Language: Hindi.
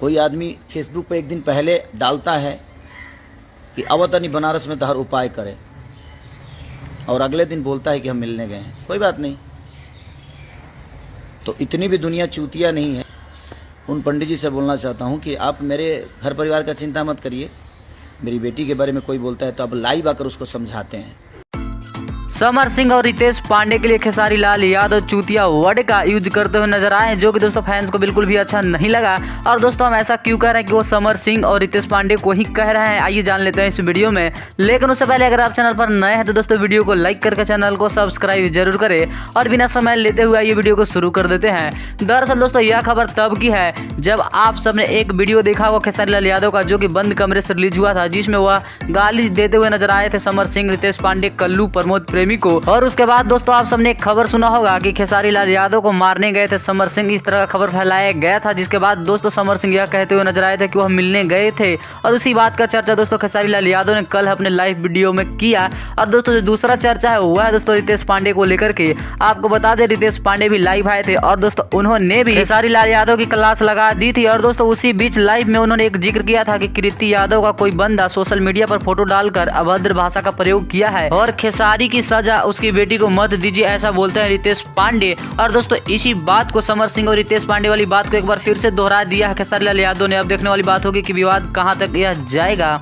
कोई आदमी फेसबुक पे एक दिन पहले डालता है कि अवतनी बनारस में तो हर उपाय करे, और अगले दिन बोलता है कि हम मिलने गए हैं। कोई बात नहीं, तो इतनी भी दुनिया चूतिया नहीं है। उन पंडित जी से बोलना चाहता हूं कि आप मेरे घर परिवार का चिंता मत करिए, मेरी बेटी के बारे में कोई बोलता है तो अब लाइव आकर उसको समझाते हैं। समर सिंह और रितेश पांडे के लिए खेसारी लाल यादव चूतिया वर्ड का यूज करते हुए नजर आए, जो कि दोस्तों फैंस को बिल्कुल भी अच्छा नहीं लगा। और दोस्तों हम ऐसा क्यों कह रहे हैं कि वो समर सिंह और रितेश पांडे को ही कह रहे हैं, आइए जान लेते हैं इस वीडियो में। लेकिन उससे पहले अगर आप चैनल पर नए हैं तो दोस्तों वीडियो को लाइक करके चैनल को सब्सक्राइब जरूर करें, और बिना समय लेते हुए ये वीडियो को शुरू कर देते हैं। दरअसल दोस्तों यह खबर तब की है जब आप सबने एक वीडियो देखा होगा खेसारी लाल यादव का, जो कि बंद कमरे से रिलीज हुआ था, जिसमें वह गाली देते हुए नजर आए थे समर सिंह, रितेश पांडे, कल्लू, प्रमोद प्रेमी को। और उसके बाद दोस्तों आप सबने एक खबर सुना होगा कि खेसारी लाल यादव को मारने गए थे समर सिंह, इस तरह का खबर फैलाया गया था, जिसके बाद दोस्तों समर सिंह यह कहते हुए नजर आए थे कि वह मिलने गए थे। और उसी बात का चर्चा दोस्तों खेसारी लाल यादव ने कल अपने लाइव वीडियो में किया। और दोस्तों जो दूसरा चर्चा है वह है दोस्तों रितेश पांडे को लेकर के। आपको बता दें रितेश पांडे भी लाइव आए थे और दोस्तों उन्होंने भी खेसारी लाल यादव की क्लास लगा दी थी। और दोस्तों उसी बीच लाइव में उन्होंने एक जिक्र किया था कि कृति यादव का कोई बंदा सोशल मीडिया पर फोटो डालकर अभद्र भाषा का प्रयोग किया है और खेसारी की सजा उसकी बेटी को मत दीजिए, ऐसा बोलते हैं रितेश पांडे। और दोस्तों इसी बात को समर सिंह और रितेश पांडे वाली बात को एक बार फिर से दोहरा दिया है खेसारी लाल यादव ने। अब देखने वाली बात होगी कि विवाद कहां तक यह जाएगा।